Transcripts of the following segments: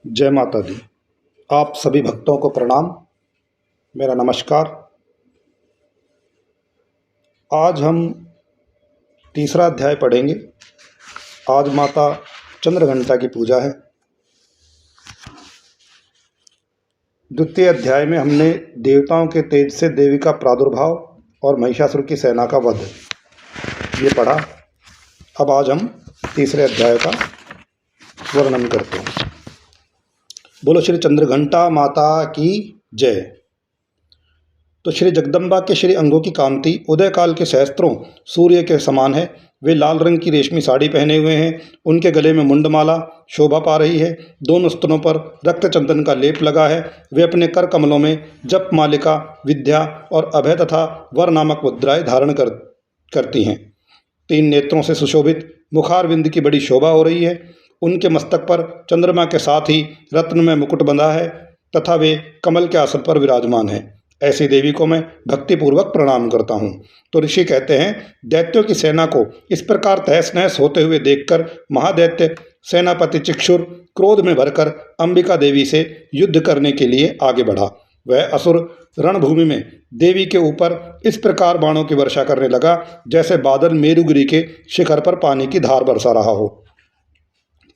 जय माता दी। आप सभी भक्तों को प्रणाम, मेरा नमस्कार। आज हम तीसरा अध्याय पढ़ेंगे। आज माता चंद्रघंटा की पूजा है। द्वितीय अध्याय में हमने देवताओं के तेज से देवी का प्रादुर्भाव और महिषासुर की सेना का वध ये पढ़ा। अब आज हम तीसरे अध्याय का वर्णन करते हैं। बोलो श्री चंद्रघंटा माता की जय। तो श्री जगदम्बा के श्री अंगों की कांति उदय काल के सहस्त्रों सूर्य के समान है। वे लाल रंग की रेशमी साड़ी पहने हुए हैं। उनके गले में मुंडमाला शोभा पा रही है। दोनों स्तनों पर रक्त चंदन का लेप लगा है। वे अपने कर कमलों में जप मालिका, विद्या और अभय तथा वर नामक मुद्राएं धारण करती हैं। 3 नेत्रों से सुशोभित मुखारविंद की बड़ी शोभा हो रही है। उनके मस्तक पर चंद्रमा के साथ ही रत्न में मुकुट बंधा है तथा वे कमल के आसन पर विराजमान है। ऐसी देवी को मैं भक्तिपूर्वक प्रणाम करता हूँ। तो ऋषि कहते हैं, दैत्यों की सेना को इस प्रकार तहस नहस होते हुए देखकर महादैत्य सेनापति चिक्षुर क्रोध में भरकर अंबिका देवी से युद्ध करने के लिए आगे बढ़ा। वह असुर रणभूमि में देवी के ऊपर इस प्रकार बाणों की वर्षा करने लगा जैसे बादल मेरुगिरी के शिखर पर पानी की धार बरसा रहा हो।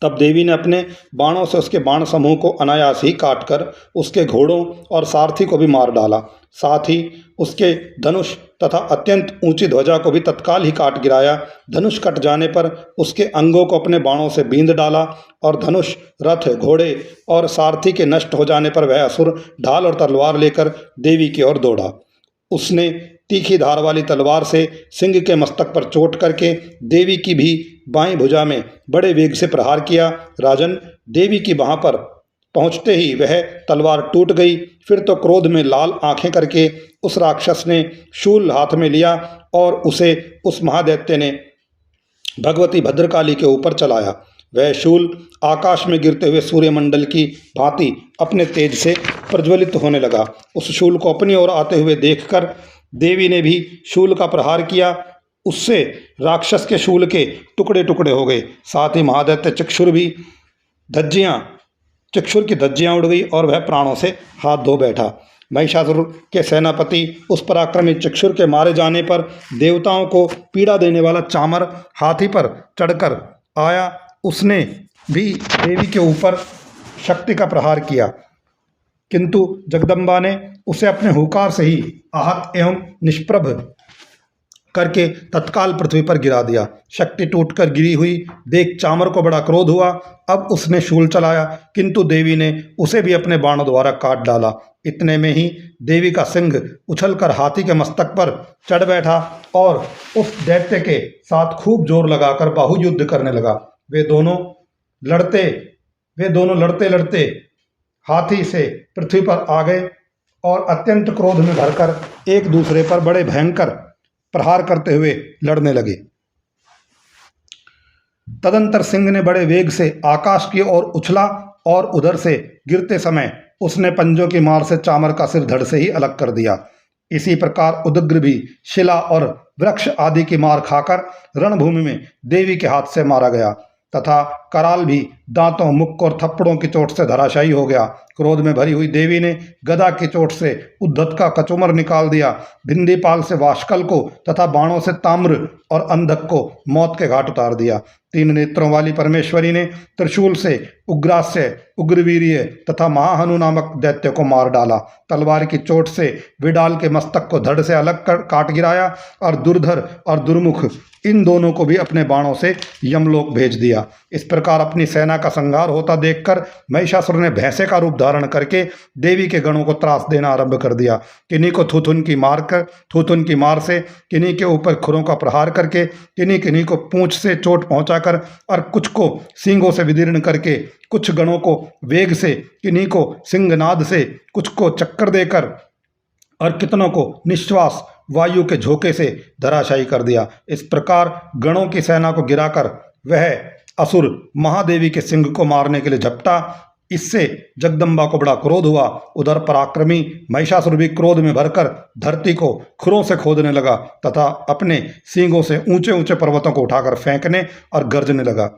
तब देवी ने अपने बाणों से उसके बाण समूह को अनायास ही काटकर उसके घोड़ों और सारथी को भी मार डाला। साथ ही उसके धनुष तथा अत्यंत ऊंची ध्वजा को भी तत्काल ही काट गिराया। धनुष कट जाने पर उसके अंगों को अपने बाणों से बींध डाला और धनुष, रथ, घोड़े और सारथी के नष्ट हो जाने पर वह असुर ढाल और तलवार लेकर देवी की ओर दौड़ा। उसने तीखी धार वाली तलवार से सिंह के मस्तक पर चोट करके देवी की भी बाईं भुजा में बड़े वेग से प्रहार किया। राजन, देवी की बाह पर पहुंचते ही वह तलवार टूट गई। फिर तो क्रोध में लाल आंखें करके उस राक्षस ने शूल हाथ में लिया और उसे उस महादैत्य ने भगवती भद्रकाली के ऊपर चलाया। वह शूल आकाश में गिरते हुए सूर्यमंडल की भांति अपने तेज से प्रज्वलित होने लगा। उस शूल को अपनी ओर आते हुए देखकर देवी ने भी शूल का प्रहार किया। उससे राक्षस के शूल के टुकड़े टुकड़े हो गए। साथ ही महादैत्य चिक्षुर की धज्जियां उड़ गई और वह प्राणों से हाथ धो बैठा। महिषासुर के सेनापति उस पराक्रमी चिक्षुर के मारे जाने पर देवताओं को पीड़ा देने वाला चामर हाथी पर चढ़कर आया। उसने भी देवी के ऊपर शक्ति का प्रहार किया, किंतु जगदम्बा ने उसे अपने हुंकार से ही आहत एवं निष्प्रभ करके तत्काल पृथ्वी पर गिरा दिया। शक्ति टूटकर गिरी हुई देख चामर को बड़ा क्रोध हुआ। अब उसने शूल चलाया, किंतु देवी ने उसे भी अपने बाणों द्वारा काट डाला। इतने में ही देवी का सिंह उछलकर हाथी के मस्तक पर चढ़ बैठा और उस दैत्य के साथ खूब जोर लगाकर बाहुयुद्ध करने लगा। वे दोनों लड़ते लड़ते हाथी से पृथ्वी पर आ गए और अत्यंत क्रोध में भरकर एक दूसरे पर बड़े भयंकर प्रहार करते हुए लड़ने लगे। तदंतर सिंह ने बड़े वेग से आकाश की ओर उछला और उधर से गिरते समय उसने पंजों की मार से चामर का सिर धड़ से ही अलग कर दिया। इसी प्रकार उदग्र भी शिला और वृक्ष आदि की मार खाकर रणभूमि में देवी के हाथ से मारा गया तथा कराल भी दांतों, मुक्क और थप्पड़ों की चोट से धराशायी हो गया। क्रोध में भरी हुई देवी ने गदा की चोट से उद्धत का कचुमर निकाल दिया। भिंदीपाल से वाशकल को तथा बाणों से ताम्र और अंधक को मौत के घाट उतार दिया। 3 नेत्रों वाली परमेश्वरी ने त्रिशूल से उग्रास्य, उग्रवीर्य तथा महाहनु नामक दैत्य को मार डाला। तलवार की चोट से विडाल के मस्तक को धड़ से अलग कर काट गिराया और दुर्धर और दुर्मुख इन दोनों को भी अपने बाणों से यमलोक भेज दिया। इस प्रकार अपनी सेना का संहार होता देखकर महिषासुर ने भैंसे का रूप धारण करके देवी के गणों को त्रास देना आरंभ कर दिया। किन्हीं को थूथुन की मार से, किन्हीं के ऊपर खुरों का प्रहार करके, किन्हीं को पूंछ से चोट पहुंचाकर और कुछ को सींगों से विदीर्ण करके, कुछ गणों को वेग से, किन्हीं को सिंहनाद से, कुछ को चक्कर देकर और कितनों को निश्वास वायु के झोंके से धराशायी कर दिया। इस प्रकार गणों की सेना को गिराकर वह असुर महादेवी के सिंह को मारने के लिए झपटा। इससे जगदम्बा को बड़ा क्रोध हुआ। उधर पराक्रमी महिषासुर भी क्रोध में भरकर धरती को खुरों से खोदने लगा तथा अपने सींगों से ऊंचे ऊंचे पर्वतों को उठाकर फेंकने और गर्जने लगा।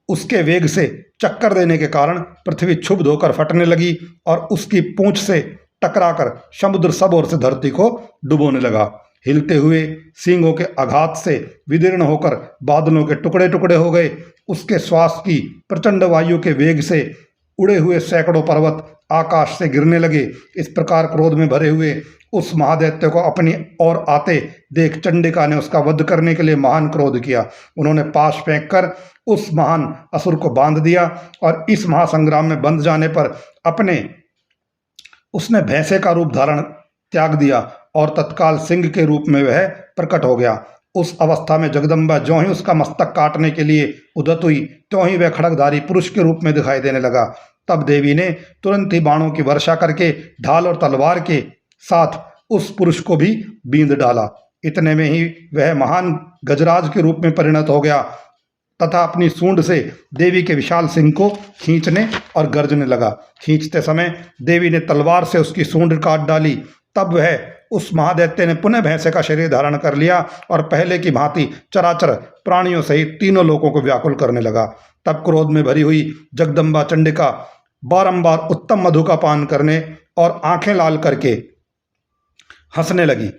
उसके वेग से चक्कर देने के कारण पृथ्वी क्षुब्ध होकर फटने लगी और उसकी पूंछ से टकराकर समुद्र सब ओर से धरती को डुबोने लगा। हिलते हुए सींगों के आघात से विदीर्ण होकर बादलों के टुकड़े टुकड़े हो गए। उसके श्वास की प्रचंड वायु के वेग से उड़े हुए सैकड़ों पर्वत आकाश से गिरने लगे। इस प्रकार क्रोध में भरे हुए उस महादैत्य को अपनी ओर आते देख चंडिका ने उसका वध करने के लिए महान क्रोध किया। उन्होंने पाश फेंककर उस महान असुर को बांध दिया और इस महासंग्राम में बंध जाने पर उसने भैंसे का रूप धारण त्याग दिया और तत्काल सिंह के रूप में वह प्रकट हो गया। उस अवस्था में जगदम्बा ज्यों ही उसका मस्तक काटने के लिए उद्यत हुई, त्यों ही वह खड़गधारी पुरुष के रूप में दिखाई देने लगा। तब देवी ने तुरंत ही बाणों की वर्षा करके ढाल और तलवार के साथ उस पुरुष को भी बींध डाला। इतने में ही वह महान गजराज के रूप में परिणत हो गया तथा अपनी सूंड से देवी के विशाल सिंह को खींचने और गर्जने लगा। खींचते समय देवी ने तलवार से उसकी सूंड काट डाली। तब वह उस महादैत्य ने पुनः भैंसे का शरीर धारण कर लिया और पहले की भांति चराचर प्राणियों सहित तीनों लोगों को व्याकुल करने लगा। तब क्रोध में भरी हुई जगदम्बा चंडिका बारंबार उत्तम मधु का पान करने और आंखें लाल करके हंसने लगी।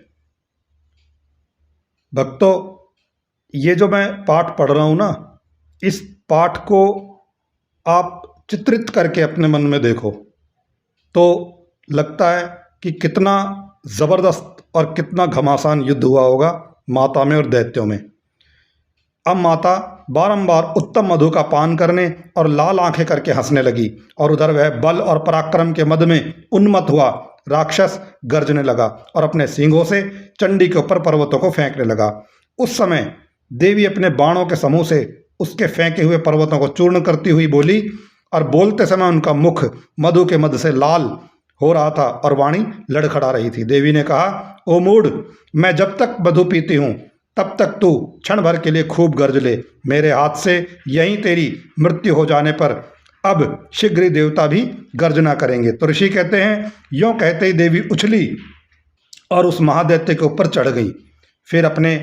भक्तों, ये जो मैं पाठ पढ़ रहा हूं ना, इस पाठ को आप चित्रित करके अपने मन में देखो तो लगता है कि कितना जबरदस्त और कितना घमासान युद्ध हुआ होगा माता में और दैत्यों में। अब माता बारंबार उत्तम मधु का पान करने और लाल आंखें करके हंसने लगी और उधर वह बल और पराक्रम के मद में उन्मत्त हुआ राक्षस गर्जने लगा और अपने सींगों से चंडी के ऊपर पर्वतों को फेंकने लगा। उस समय देवी अपने बाणों के समूह से उसके फेंके हुए पर्वतों को चूर्ण करती हुई बोली और बोलते समय उनका मुख मधु के मद से लाल हो रहा था और वाणी लड़खड़ा रही थी। देवी ने कहा, ओ मूढ़, मैं जब तक मधु पीती हूँ तब तक तू क्षण भर के लिए खूब गर्ज ले। मेरे हाथ से यहीं तेरी मृत्यु हो जाने पर अब शीघ्र ही देवता भी गर्जना करेंगे। तो ऋषि कहते हैं, यों कहते ही देवी उछली और उस महादैत्य के ऊपर चढ़ गई। फिर अपने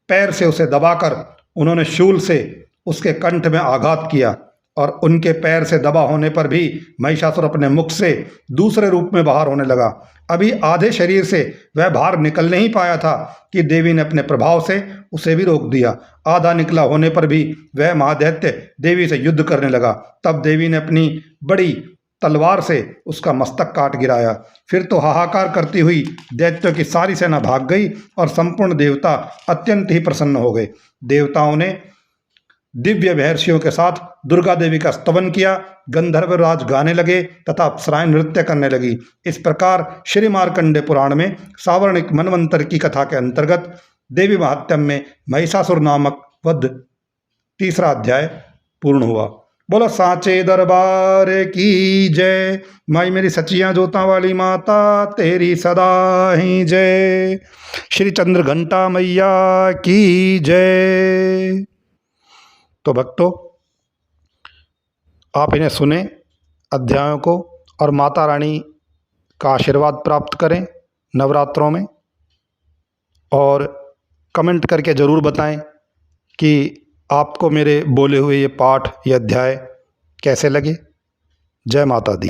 पैर से उसे दबाकर उन्होंने शूल से उसके कंठ में आघात किया और उनके पैर से दबा होने पर भी महिषासुर अपने मुख से दूसरे रूप में बाहर होने लगा। अभी आधे शरीर से वह बाहर निकल नहीं पाया था कि देवी ने अपने प्रभाव से उसे भी रोक दिया। आधा निकला होने पर भी वह महादैत्य देवी से युद्ध करने लगा। तब देवी ने अपनी बड़ी तलवार से उसका मस्तक काट गिराया। फिर तो हाहाकार करती हुई दैत्यों की सारी सेना भाग गई और संपूर्ण देवता अत्यंत ही प्रसन्न हो गए। देवताओं ने दिव्य महर्षियों के साथ दुर्गा देवी का स्तवन किया। गंधर्व राज गाने लगे तथा अप्सराएं नृत्य करने लगी। इस प्रकार श्री मार्कंडेय पुराण में सावर्णिक मनवंतर की कथा के अंतर्गत देवी महात्म्य में महिषासुर नामक वध 3रा अध्याय पूर्ण हुआ। बोलो साचे दरबार की जय। माई मेरी सचियां जोतां वाली माता तेरी सदा ही जय। श्री चंद्र घंटा मैया की जय। तो भक्तों, आप इन्हें सुने अध्यायों को और माता रानी का आशीर्वाद प्राप्त करें नवरात्रों में, और कमेंट करके ज़रूर बताएं कि आपको मेरे बोले हुए ये पाठ ये अध्याय कैसे लगे। जय माता दी।